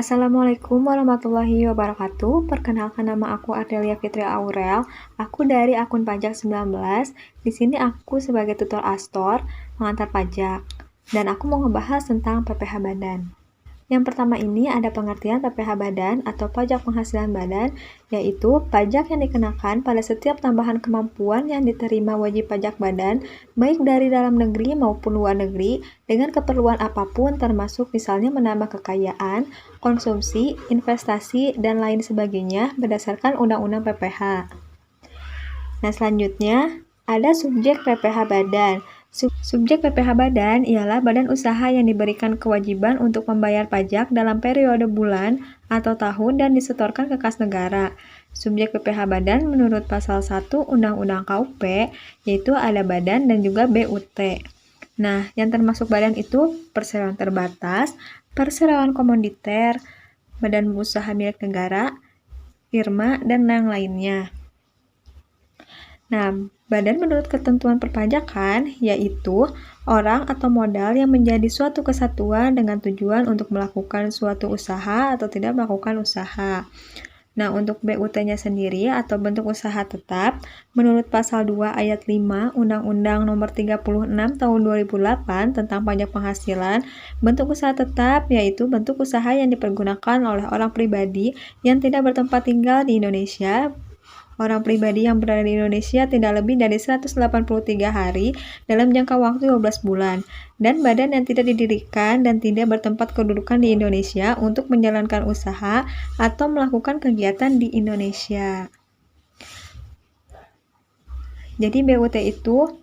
Assalamualaikum warahmatullahi wabarakatuh. Perkenalkan, nama aku Ardelia Fitri Aurel. Aku dari akun Pajak 19. Di sini aku sebagai tutor Astor mengantar pajak. Dan aku mau ngebahas tentang PPh Badan. Yang pertama ini ada pengertian PPh Badan atau pajak penghasilan badan, yaitu pajak yang dikenakan pada setiap tambahan kemampuan yang diterima wajib pajak badan, baik dari dalam negeri maupun luar negeri, dengan keperluan apapun termasuk misalnya menambah kekayaan, konsumsi, investasi, dan lain sebagainya berdasarkan Undang-Undang PPh. Nah, selanjutnya ada subjek PPh Badan. Subjek PPh Badan ialah badan usaha yang diberikan kewajiban untuk membayar pajak dalam periode bulan atau tahun dan disetorkan ke kas negara. Subjek PPh Badan menurut pasal 1 Undang-Undang KUP yaitu ada badan dan juga BUT. Nah, yang termasuk badan itu perseroan terbatas, perseroan komoditer, badan usaha milik negara, IRMA, dan yang lainnya. Nah, badan menurut ketentuan perpajakan yaitu orang atau modal yang menjadi suatu kesatuan dengan tujuan untuk melakukan suatu usaha atau tidak melakukan usaha. Nah, untuk BUT-nya sendiri atau bentuk usaha tetap, menurut pasal 2 ayat 5 Undang-Undang Nomor 36 Tahun 2008 tentang pajak penghasilan, bentuk usaha tetap yaitu bentuk usaha yang dipergunakan oleh orang pribadi yang tidak bertempat tinggal di Indonesia. Orang pribadi yang berada di Indonesia tidak lebih dari 183 hari dalam jangka waktu 12 bulan, dan badan yang tidak didirikan dan tidak bertempat kedudukan di Indonesia untuk menjalankan usaha atau melakukan kegiatan di Indonesia. Jadi BUT itu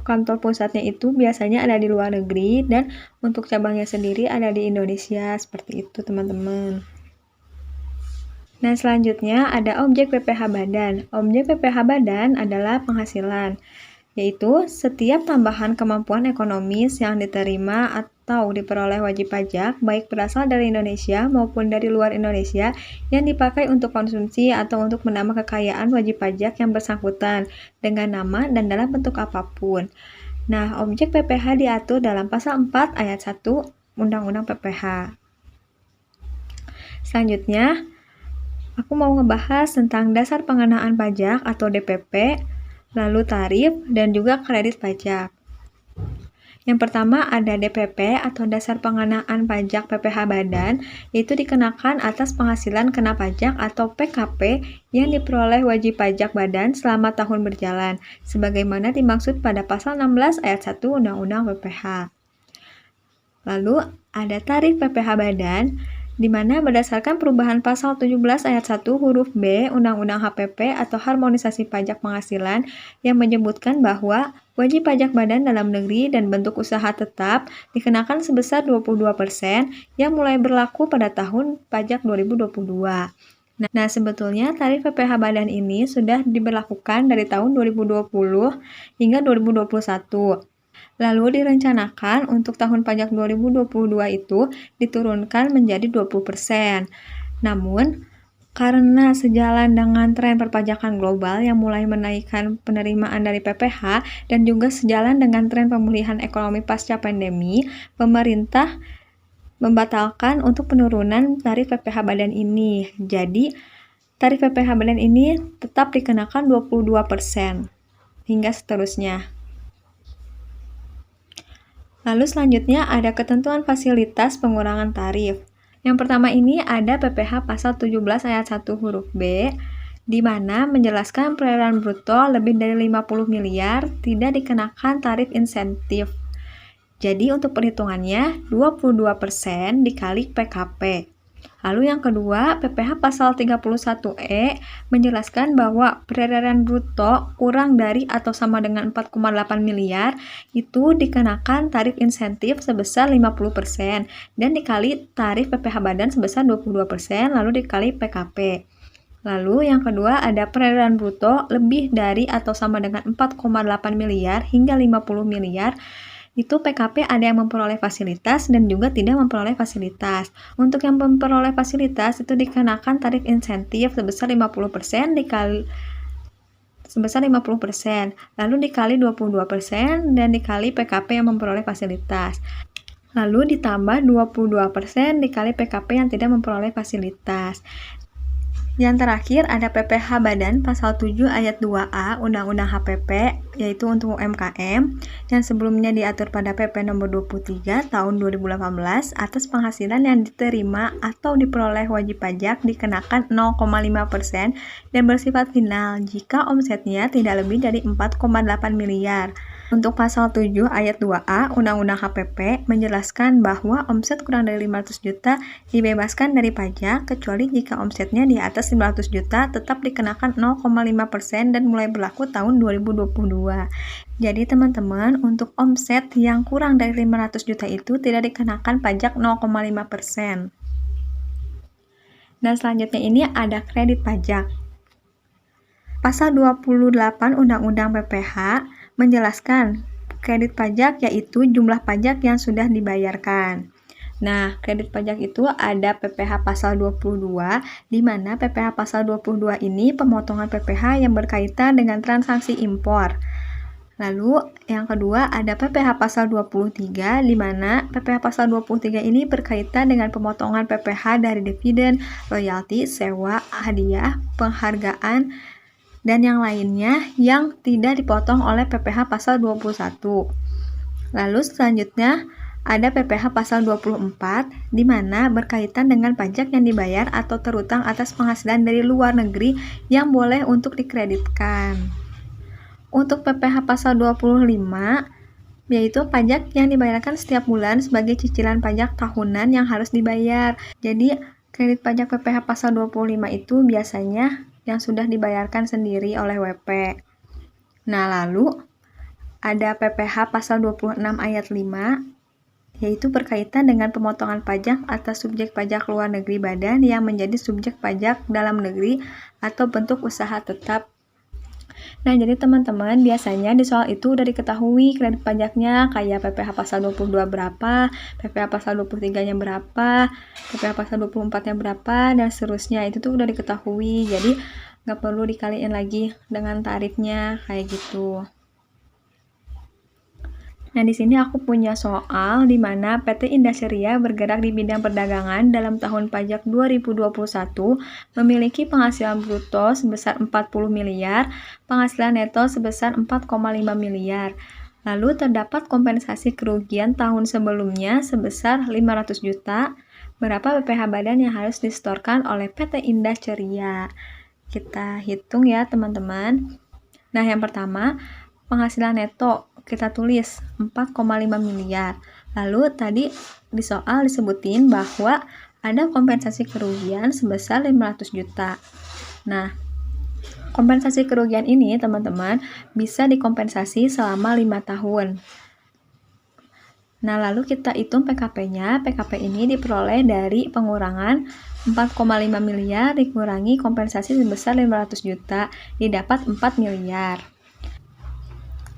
kantor pusatnya itu biasanya ada di luar negeri dan untuk cabangnya sendiri ada di Indonesia, seperti itu teman-teman. Nah, selanjutnya ada objek PPh Badan. Objek PPh Badan adalah penghasilan, yaitu setiap tambahan kemampuan ekonomis yang diterima atau diperoleh wajib pajak, baik berasal dari Indonesia maupun dari luar Indonesia, yang dipakai untuk konsumsi atau untuk menambah kekayaan wajib pajak yang bersangkutan, dengan nama dan dalam bentuk apapun. Nah, objek PPh diatur dalam pasal 4 ayat 1 Undang-Undang PPh. Selanjutnya, aku mau ngebahas tentang dasar pengenaan pajak atau DPP, lalu tarif, dan juga kredit pajak. Yang pertama ada DPP atau dasar pengenaan pajak PPh Badan, yaitu dikenakan atas penghasilan kena pajak atau PKP yang diperoleh wajib pajak badan selama tahun berjalan, sebagaimana dimaksud pada pasal 16 ayat 1 Undang-Undang PPh. Lalu ada tarif PPh Badan, di mana berdasarkan perubahan pasal 17 ayat 1 huruf B Undang-Undang HPP atau Harmonisasi Pajak Penghasilan yang menyebutkan bahwa wajib pajak badan dalam negeri dan bentuk usaha tetap dikenakan sebesar 22% yang mulai berlaku pada tahun pajak 2022. Nah, sebetulnya tarif PPh Badan ini sudah diberlakukan dari tahun 2020 hingga 2021. Lalu direncanakan untuk tahun pajak 2022 itu diturunkan menjadi 20%. Namun, karena sejalan dengan tren perpajakan global yang mulai menaikkan penerimaan dari PPh dan juga sejalan dengan tren pemulihan ekonomi pasca pandemi, pemerintah membatalkan untuk penurunan tarif PPh Badan ini. Jadi, tarif PPh Badan ini tetap dikenakan 22% hingga seterusnya. Lalu selanjutnya ada ketentuan fasilitas pengurangan tarif. Yang pertama ini ada PPh pasal 17 ayat 1 huruf B, di mana menjelaskan peredaran bruto lebih dari 50 miliar tidak dikenakan tarif insentif. Jadi untuk perhitungannya 22% dikali PKP. Lalu yang kedua, PPh pasal 31E menjelaskan bahwa peredaran bruto kurang dari atau sama dengan 4,8 miliar itu dikenakan tarif insentif sebesar 50% dan dikali tarif PPh Badan sebesar 22% lalu dikali PKP. Lalu yang kedua ada peredaran bruto lebih dari atau sama dengan 4,8 miliar hingga 50 miliar. Itu PKP ada yang memperoleh fasilitas dan juga tidak memperoleh fasilitas. Untuk yang memperoleh fasilitas itu dikenakan tarif insentif sebesar 50% lalu dikali 22% dan dikali PKP yang memperoleh fasilitas. Lalu ditambah 22% dikali PKP yang tidak memperoleh fasilitas. Yang terakhir ada PPh Badan Pasal 7 Ayat 2A Undang-Undang HPP, yaitu untuk UMKM, yang sebelumnya diatur pada PP nomor 23 tahun 2018 atas penghasilan yang diterima atau diperoleh wajib pajak dikenakan 0,5% dan bersifat final jika omsetnya tidak lebih dari 4,8 miliar. Untuk pasal 7 ayat 2A Undang-Undang HPP menjelaskan bahwa omset kurang dari 500 juta dibebaskan dari pajak kecuali jika omsetnya di atas 500 juta tetap dikenakan 0,5% dan mulai berlaku tahun 2022. Jadi teman-teman, untuk omset yang kurang dari 500 juta itu tidak dikenakan pajak 0,5%. Dan selanjutnya ini ada kredit pajak. Pasal 28 Undang-Undang PPh menjelaskan kredit pajak yaitu jumlah pajak yang sudah dibayarkan. Nah, kredit pajak itu ada PPh pasal 22, di mana PPh pasal 22 ini pemotongan PPh yang berkaitan dengan transaksi impor. Lalu, yang kedua ada PPh pasal 23, di mana PPh pasal 23 ini berkaitan dengan pemotongan PPh dari dividen, royalti, sewa, hadiah, penghargaan, dan yang lainnya yang tidak dipotong oleh PPh pasal 21. Lalu selanjutnya ada PPh pasal 24 di mana berkaitan dengan pajak yang dibayar atau terutang atas penghasilan dari luar negeri yang boleh untuk dikreditkan. Untuk PPh pasal 25 yaitu pajak yang dibayarkan setiap bulan sebagai cicilan pajak tahunan yang harus dibayar. Jadi kredit pajak PPh pasal 25 itu biasanya yang sudah dibayarkan sendiri oleh WP. Nah, lalu ada PPh pasal 26 ayat 5, yaitu berkaitan dengan pemotongan pajak atas subjek pajak luar negeri badan yang menjadi subjek pajak dalam negeri atau bentuk usaha tetap. Nah, jadi teman-teman, biasanya di soal itu udah diketahui kredit pajaknya kayak PPh pasal 22 berapa, PPh pasal 23-nya berapa, PPh pasal 24-nya berapa, dan seterusnya. Itu tuh udah diketahui, jadi nggak perlu dikaliin lagi dengan tarifnya kayak gitu. Nah, di sini aku punya soal di mana PT Indasheria bergerak di bidang perdagangan dalam tahun pajak 2021 memiliki penghasilan bruto sebesar 40 miliar, penghasilan neto sebesar 4,5 miliar. Lalu terdapat kompensasi kerugian tahun sebelumnya sebesar 500 juta. Berapa PPh badan yang harus disetorkan oleh PT Indasheria? Kita hitung ya, teman-teman. Nah, yang pertama, penghasilan neto kita tulis 4,5 miliar. Lalu tadi di soal disebutin bahwa ada kompensasi kerugian sebesar 500 juta. Nah, kompensasi kerugian ini teman-teman bisa dikompensasi selama 5 tahun. Nah, lalu kita hitung PKP-nya. PKP ini diperoleh dari pengurangan 4,5 miliar dikurangi kompensasi sebesar 500 juta, didapat 4 miliar.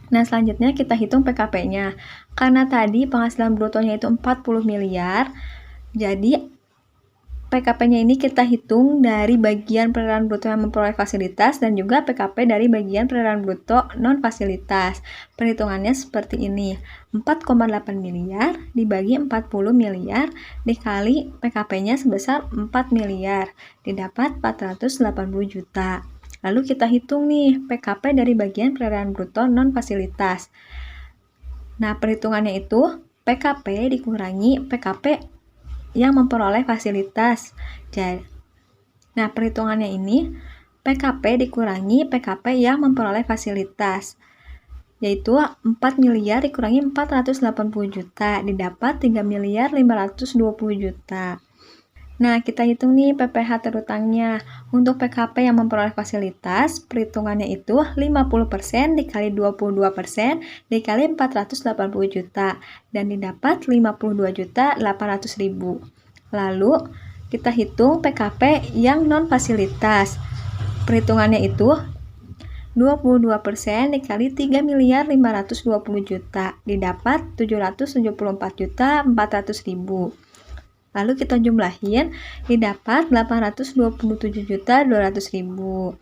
Nah, selanjutnya kita hitung PKP-nya. Karena tadi penghasilan brutonya itu 40 miliar, jadi PKP-nya ini kita hitung dari bagian perolehan bruto yang memperoleh fasilitas dan juga PKP dari bagian perolehan bruto non-fasilitas. Perhitungannya seperti ini. 4,8 miliar dibagi 40 miliar dikali PKP-nya sebesar 4 miliar, didapat 480 juta. Lalu kita hitung nih PKP dari bagian perolehan bruto non-fasilitas. Nah, perhitungannya itu PKP dikurangi PKP yang memperoleh fasilitas. Nah, perhitungannya ini PKP dikurangi PKP yang memperoleh fasilitas, yaitu 4 miliar dikurangi 480 juta, didapat 3 miliar 520 juta. Nah, kita hitung nih PPh terutangnya. Untuk PKP yang memperoleh fasilitas, perhitungannya itu 50% dikali 22% dikali 480 juta, dan didapat 52 juta 800 ribu. Lalu, kita hitung PKP yang non-fasilitas. Perhitungannya itu 22% dikali 3 miliar 520 juta, didapat 774 juta 400 ribu. Lalu kita jumlahin, didapat 827 juta 200 ribu.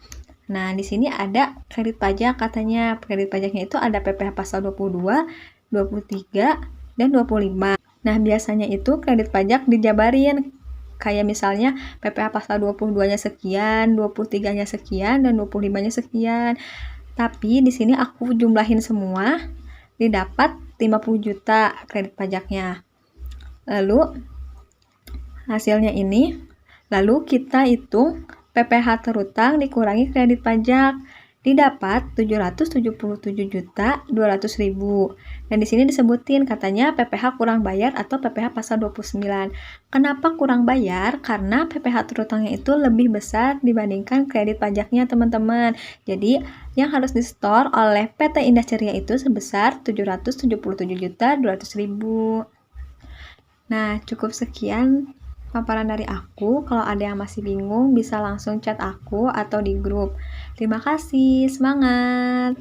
Nah, di sini ada kredit pajak katanya. Kredit pajaknya itu ada PPh pasal 22, 23, dan 25. Nah, biasanya itu kredit pajak dijabarin. Kayak misalnya PPh pasal 22-nya sekian, 23-nya sekian, dan 25-nya sekian. Tapi di sini aku jumlahin semua, didapat 50 juta kredit pajaknya. Lalu hasilnya ini, lalu kita hitung PPh terutang dikurangi kredit pajak, didapat 777.200.000. Dan di sini disebutin katanya PPh kurang bayar atau PPh pasal 29. Kenapa kurang bayar? Karena PPh terutangnya itu lebih besar dibandingkan kredit pajaknya, teman-teman. Jadi, yang harus disetor oleh PT Indah Ceria itu sebesar 777.200.000. Nah, cukup sekian paparan dari aku. Kalau ada yang masih bingung, bisa langsung chat aku atau di grup. Terima kasih, semangat!